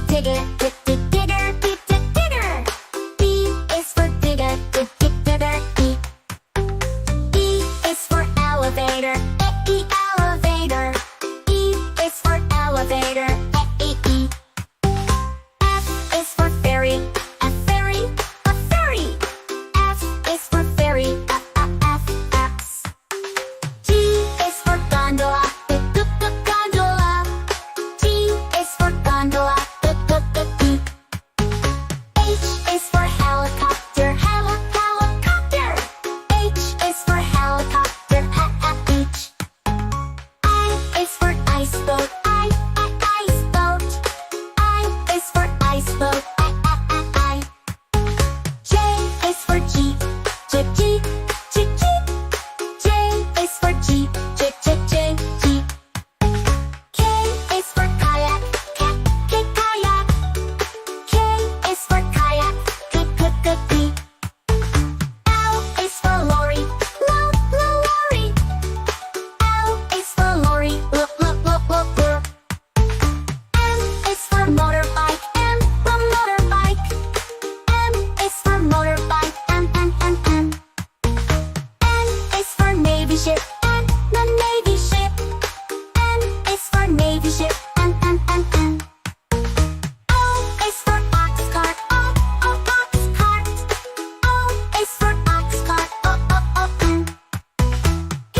digger, digger, digger. D is for digger, digger, E. E is for elevator, elevator. E is for elevator, E. F is for ferry, a ferry, a ferry. F is for ferry, F. G is for gondola, gondola. G is for gondola, H is for helicopter, helicopter. H is for helicopter, H. I is for ice boat, ice boat. I is for ice boat, I. J is for jeep, jeep. J is for jeep, jeep. K is for kayak, kayak. K is for kayak, k. L is for lorry, lorry. L is for lorry, l. M is for motorbike, M for motorbike. M is for motorbike, M. N is for navy ship, N, the navy ship. N is for navy ship, N. O is for ox cart, ox cart. O is for ox cart, N. P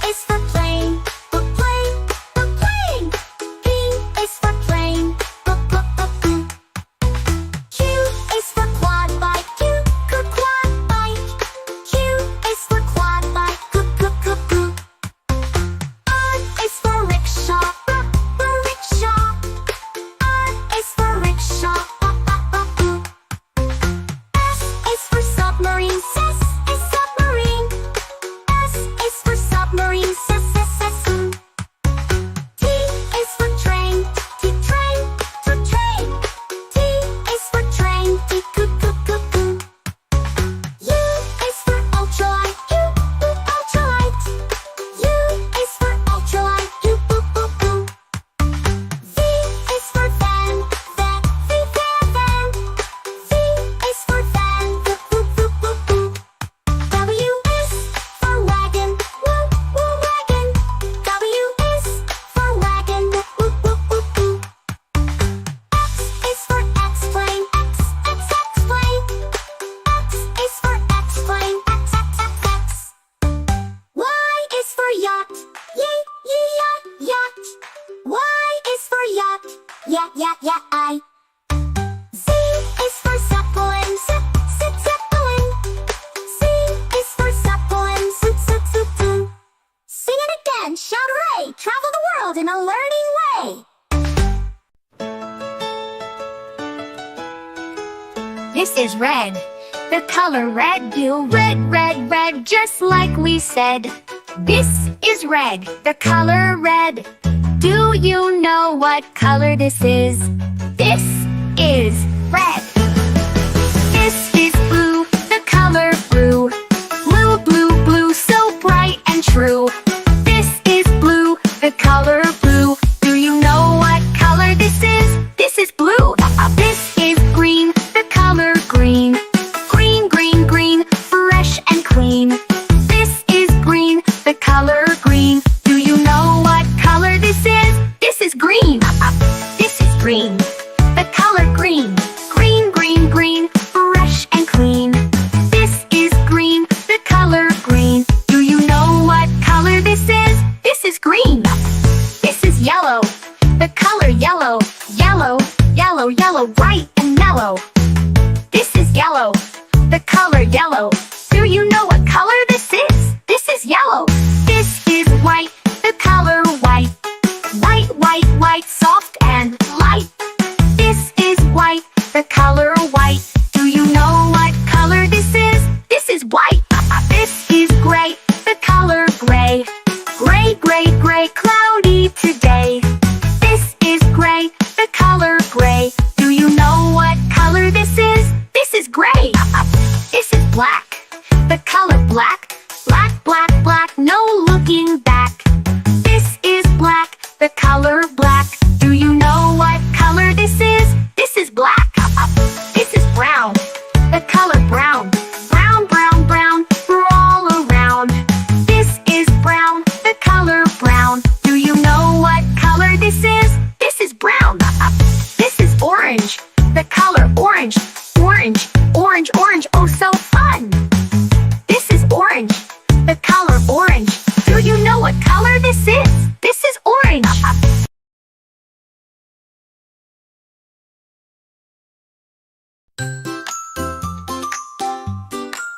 is for plane, plane. P is for plane, Q is for quad bike, quad bike. Q is for quad bike, R is for rickshaw, rickshaw. R is for rickshaw, S is for submarine, S is submarine. S is for submarine, S. T is for train, train. T is for train, T. U is for ultralight, ultralight. U is for ultralight, U. V is for van, van. V is for van, W is for wagon, wagon. W is for wagon, X is for X-plane, X-plane. X is for X-plane, X. Y is for yacht, yacht. Y is for yacht, I. Z is for zeppelin, zeppelin. Z is for zeppelin, Sing it again, shout hooray, travel the world in a learning way. This is red, the color red. Do red, just like we said. This is red, the color red. Do you know what color this is? This is red. This is blue, the color blue. Blue, so bright and true. This is blue, the color blue. Do you know what color this is? This is blue. This is green, the color green. Green, fresh and clean. This is green, the color green. Do you know what color this is? This is green. This is green, the color green. Green, fresh and clean. This is green, the color green. Do you know what color this is? This is green. This is yellow, the color yellow. Yellow, bright and mellow. This is yellow, the color yellow. Do you know what color this is? This is yellow. This is white, the color white. White, soft and light. This is white, the color white. Do you know what color this is? This is white. This is gray, the color gray. Gray, cloudy today. This is gray, the color gray. Do you know what color this is? This is gray. This is black, the color black. Black, no looking back. This is black, the color black. Do you know what color this is? orange. The color orange. Orange, orange, orange, oh so fun! This is orange. The color orange. Do you know what color this is? This is orange.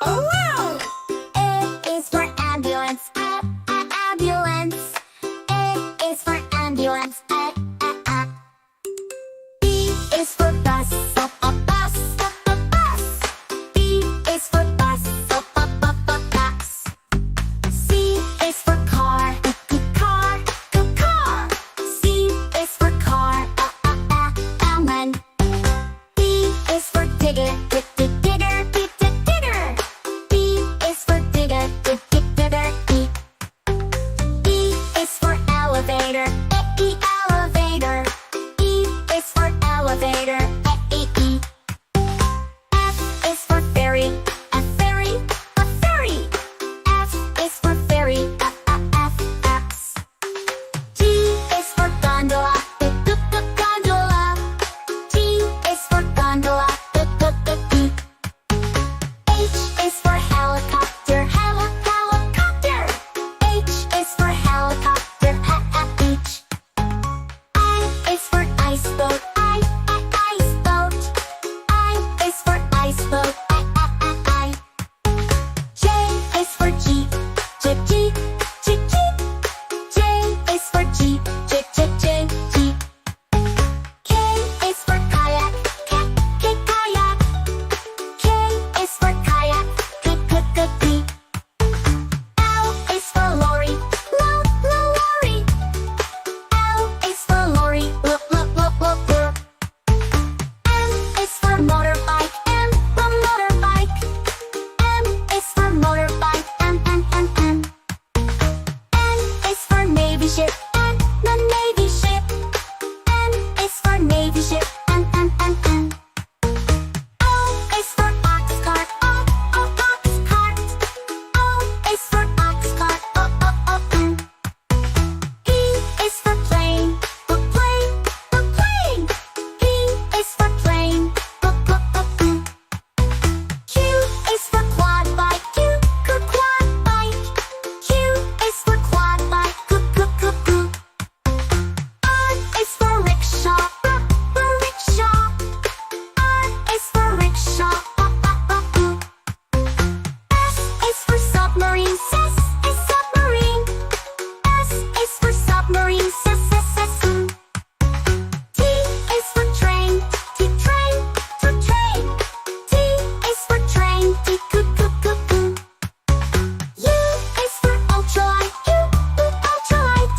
Oh wow! A is for ambulance. Ambulance. A is for ambulance. B is for bus. Bus. B is for bus. Bus. C is for car. Car. Car. C is for car. Almond. D is for digger. Digger. Digger. D is for digger. Digger. E is for elevator. Elevator. E is for elevator. E. F is for ferry. Ferry. Ferry. F is for ferry. F. G is for gondola. Gondola. G is for gondola. H is for helicopter. Helicopter. H is for helicopter. H. I is for ice boat. Ice boat. I is for ice boat. I. J is for jeep. Jeep. J is for jeep. Jeep. K is for kayak. Kayak. K is for kayak. L is for lorry. Lorry. L is for lorry. M is for motorbike. Motorbike. M is for motorbike. M. N is for navy ship. Navy ship. N is for navy ship. N. O is for ox cart. Ox cart. O is for ox cart. P is for plane. Plane. P is for plane. Q is for quad bike. Quad bike. Q is for quad bike. R is for rickshaw. Rickshaw. R is for rickshaw. S is for submarine. S is submarine. S is for submarine. T is for train. Train. T is for train. U is for ultralight. Ultralight.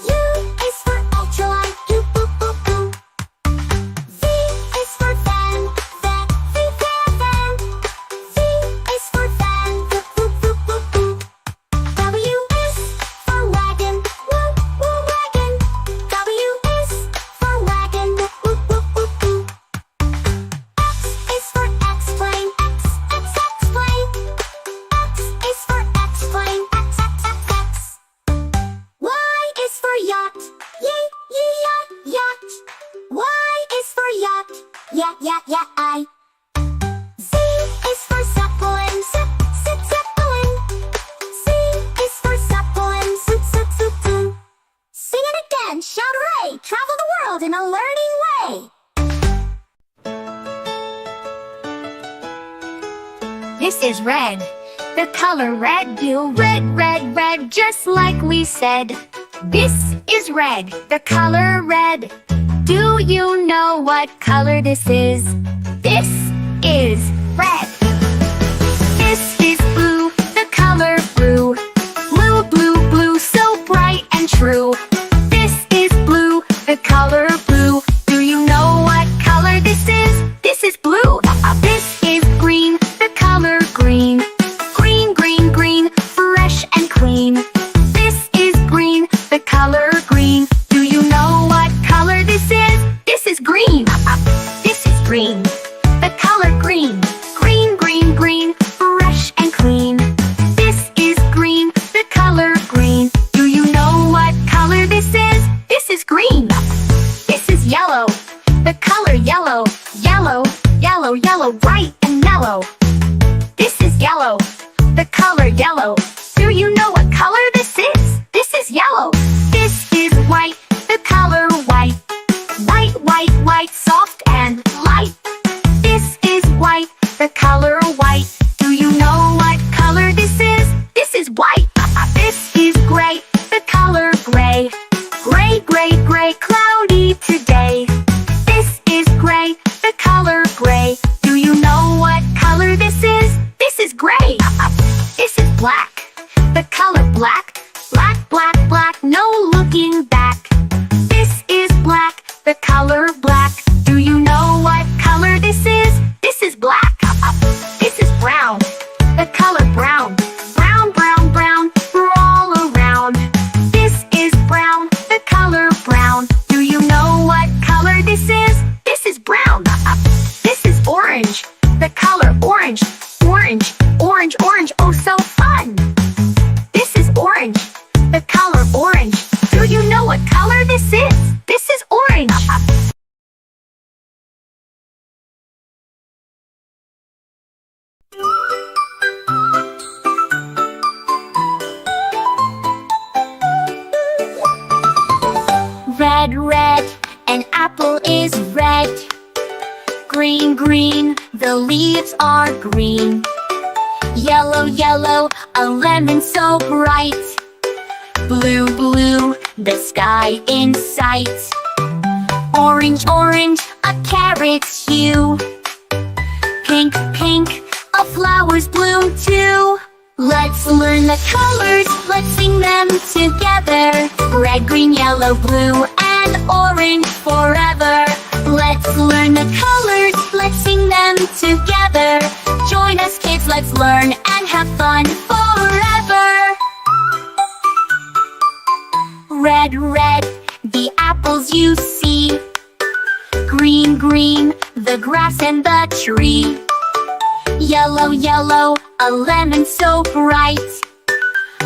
U is for ultralight. V is for van. Van. V is for van. W is for wagon. Wagon. W is for wagon. X is for X-plane. X-plane. X is for X-plane. X. Y is for yacht. Yacht. Y is for yacht. I. Z is for zeppelin. Zeppelin. C is for zeppelin. Sing it again. Shout hooray. Travel the world in a learning way. This is red. The color red. Do red, just like we said. This is red. The color red. Do you know what color this is? This is red. This is blue. The color blue. Blue, so bright and true. This is blue. The color blue. Do you know what color this is? This is blue. This is green. The color green. Green, fresh and clean. This is green. The color green. Do you know what color this is? This is green. This is green. The color green. yellow, yellow, yellow, yellow, bright and mellow. This is yellow, the color yellow. Do you know what color this is? This is yellow. This is white, the color white. White, white, white, soft and light. This is white, the color white. Do you know what color this is? This is white. This is gray, the color gray. Gray, gray, gray, cloudy today. This is gray, the color gray. Do you know what color this is? This is gray. This is black, the color black. Black, black, black, no looking back. This is black, the color black. Do you know what color this is? This is black. This is brown, the color brown. Brown, brown, brown, we're all around. This is brown, the color brown. Do you know what color this is? This is brown. This is orange, the color orange. Orange, orange, orange, oh so fun. This is orange, the color orange. Do you know what color this is? This is orange. Red, red, an apple is red. Green, green, the leaves are green. Yellow, yellow, a lemon so bright. Blue, blue, the sky in sight. Orange, orange, a carrot's hue. Pink, pink, a flower's bloom too. Let's learn the colors, let's sing them together. Red, green, yellow, blue, and orange forever. Let's learn the colors, let's sing them together. Join us kids, let's learn and have fun forever. Red, red, the apples you see. Green, green, the grass and the tree. Yellow, yellow, a lemon so bright.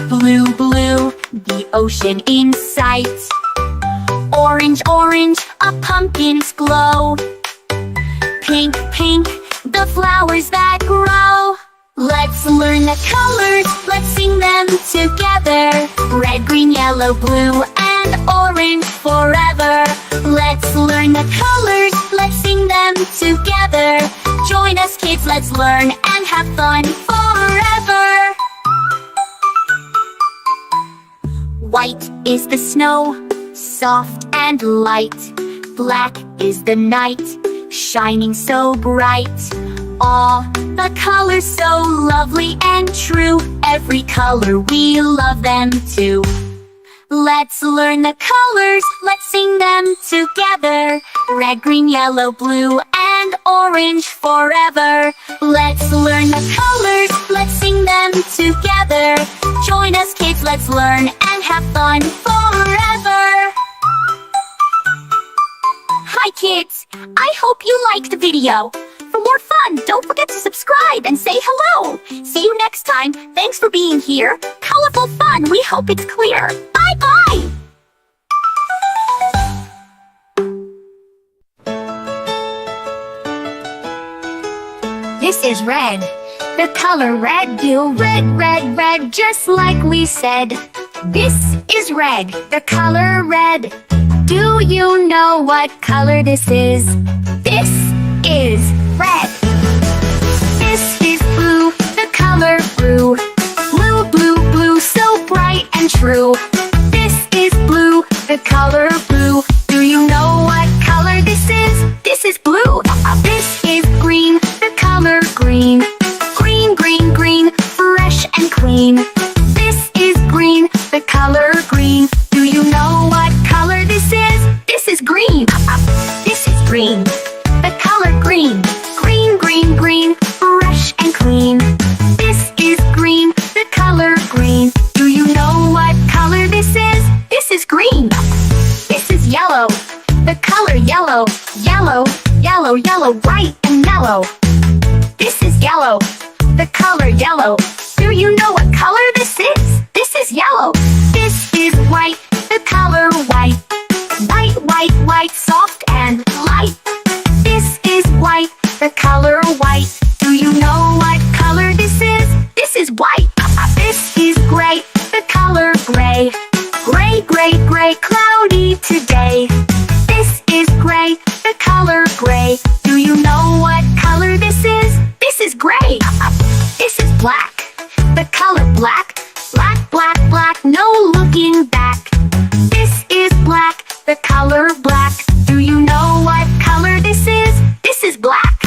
Blue, blue, the ocean in sight. Orange, orange, a pumpkin's glow. Pink, pink, the flowers that grow. Let's learn the colors, let's sing them together. Red, green, yellow, blue, and orange forever. Let's learn the colors, let's sing them together. Join us kids, let's learn and have fun forever. White is the snow, soft and light. Black is the night, shining so bright. All the colors so lovely and true. Every color we love them too. Let's learn the colors, let's sing them together. Red, green, yellow, blue, and orange forever. Let's learn the colors, let's sing them together. Join us kids, let's learn and have fun forever. Hi kids, I hope you liked the video. For more fun, don't forget to subscribe and say hello. See you next time. Thanks for being here. Colorful fun, we hope it's clear. Bye-bye! This is red, the color red. Do red, red, red, just like we said. This is red, the color red. Do you know what color this is? This is red. This is blue, the color blue. Blue, blue, blue, so bright and true. This is blue, the color blue. Do you know what color this is? This is blue. This is green, the color green. Green, green, green, fresh and clean. This is green, the color green. Do you know what color this is? This is green. This is green, the color green. Green, green, green, fresh and clean. This is green, the color green. Do you know what color this is? This is green. This is yellow, the color yellow. Yellow, yellow, yellow, bright and mellow. This is yellow, the color yellow. Do you know what color this is? This is yellow. This is white, the color white. White, white, white, soft and light. today. This is gray, the color gray. Do you know what color this is? This is gray. This is black, the color black. Black, black, black, no looking back. This is black, the color black. Do you know what color this is? This is black.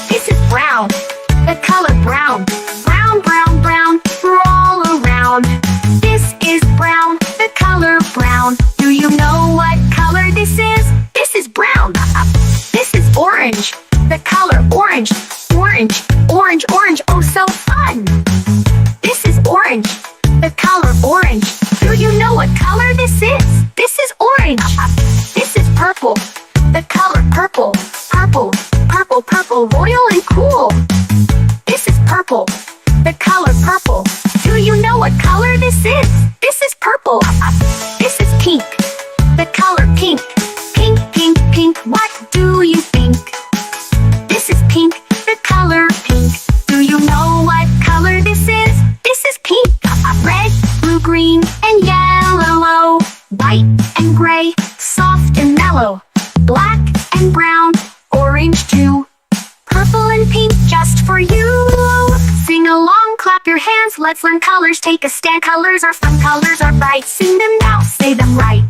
This is brown, the color brown. Brown, brown, brown, all around. This is brown, the color brown. Do you know what color this is? This is brown. This is orange, the color orange. Orange, orange, orange, oh so fun. This is orange, the color orange. Do you know what color this is? This is orange. This is purple, the color purple. Purple, purple, purple, royal and cool. This is purple, the color purple. Do you know what color this is? This is purple. This is pink, the color pink. Pink, pink, pink, what do you think? This is pink, the color pink. Do you know what color this is? This is pink. Red, blue, green, and yellow. White and gray, soft and mellow. Black and brown, orange too. Purple and pink just for you. Sing along, clap your hands, let's learn colors. Take a stand, colors are fun, colors are bright. Sing them now, say them right.